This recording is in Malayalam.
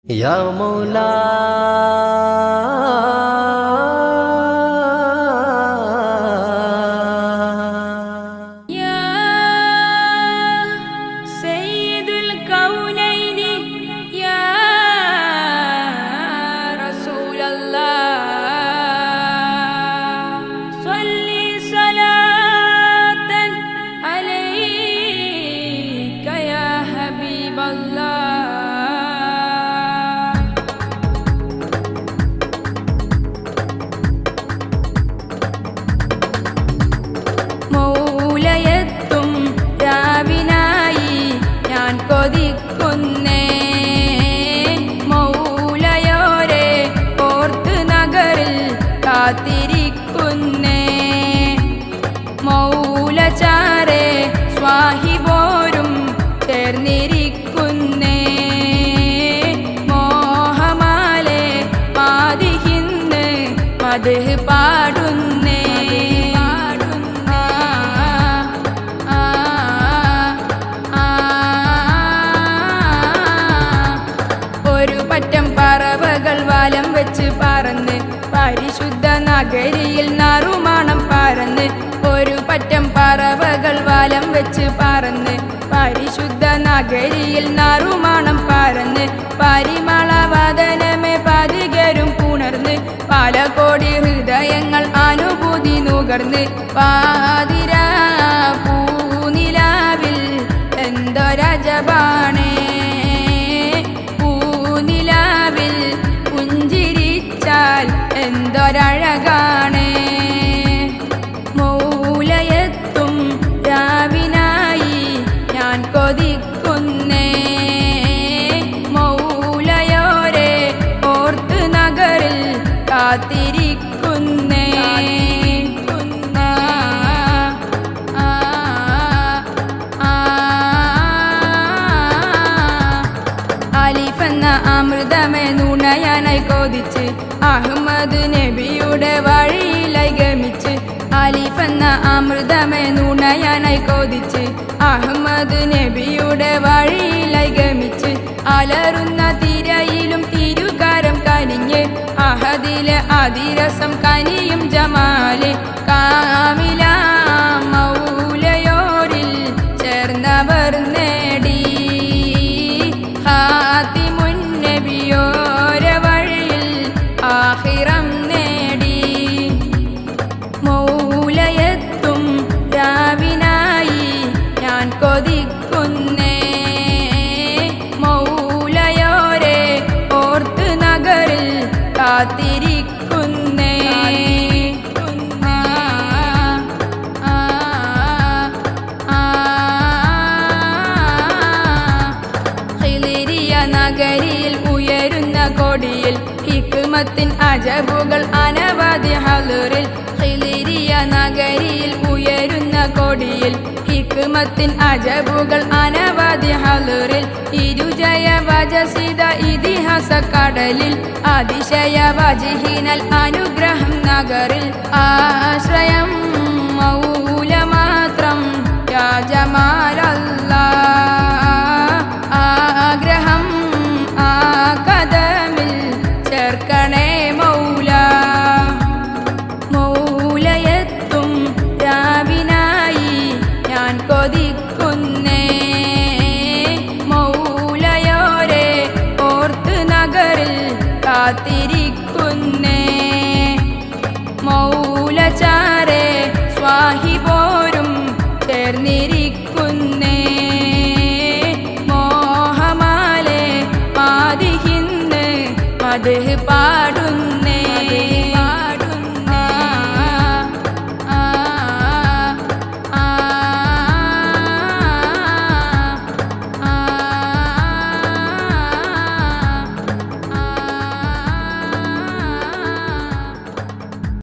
या मौला മൗലചാരെ സ്വാഹിബോരും ചേർന്നിരിക്കുന്നേ മോഹമാലെ മാതിഹിന്ന് മദ്ഹ് പാടുന്നേ ഒരു പറ്റം പറവകൾ വലം വെച്ച് പറന്ന് പരിശുദ്ധ നഗരിയിൽ നറുമണം പരന്ന് ഒരു പറ്റം പറവകൾ വലം വെച്ച് പറന്ന് പരിശുദ്ധ നഗരിയിൽ നറുമണം പരന്ന് പരിമളവദനമേ പതികരും പുണർന്ന് പല കോടി ഹൃദയങ്ങൾ അനുഭൂതി നുകർന്ന് പാതിര പൂനിലാവിൽ എന്തൊരജബാണേ പൂനിലാവിൽ പുഞ്ചിരിച്ചാൽ എന്തൊരഴകാണേ മൗലയെത്തും രാവിനായി ഞാൻ കൊതിക്കുന്നേ മൗലയോരെ ഓർത്ത് നഗറിൽ കാത്തിരിക്കുന്നേ അലിഫെന്ന അമൃതമേ നുണയാനായി കൊതിച്ച് അഹമ്മദ് നബിയുടെ വഴിയിലായി ഗമിച്ച് അലിഫെന്ന അമൃതമേ നുണയാനായി കൊതിച്ച് അഹമ്മദ് നബിയുടെ വഴിയിലായി ഗമിച്ച് അലറുന്ന തിരയിലും തിരുകാരം കനിഞ്ഞ് അഹദിലെ അതിരസം കനിയും ജമാല് കാമില മൗലയോരിൽ ചേർന്നവർ നേടി ഹാത്തിമുൻ നബിയോരെ വഴിയിൽ ആഖിറം നേടി മൗലയെത്തും രാവിനായി ഞാൻ കൊതിക്കുന്നേ മൗലയോരെ ഓർത്ത് നഗറിൽ കാത്തിരിക്കുന്നേ നഗരിയിൽ ഉയരുന്ന കൊടിയിൽ ഹിക്മത്തിൻ അജബുകൾ അനവധി ഹളുറിൽ ഖിലിരിയ നഗരിയിൽ ഉയരുന്ന കൊടിയിൽ ഹിക്മത്തിൻ അജബുകൾ അനവധി ഹളുറിൽ ഇരുജയ വജസിത ഇതിഹാസ കടലിൽ അതിശയ വജിഹിനൽ അനുഗ്രഹം നഗറിൽ ആശ്രയം മൗല മാത്രം യാ ജമാലല്ലാ ആഗ്രഹം ആ കദമിൽ ചേർക്കണേ മൗല മൗലയെത്തും രാവിനായി ഞാൻ കൊതിക്കുന്നേ മൗലയോരെ ഓർത്ത് നഗറിൽ കാത്തിരിക്കുന്നേ മൗലചാരെ സ്വാഹിബോരും ചേർന്നിരിക്കുന്നേ മോഹമാലെ മാതിഹിന്ന് മദ്ഹ് പാടുന്നു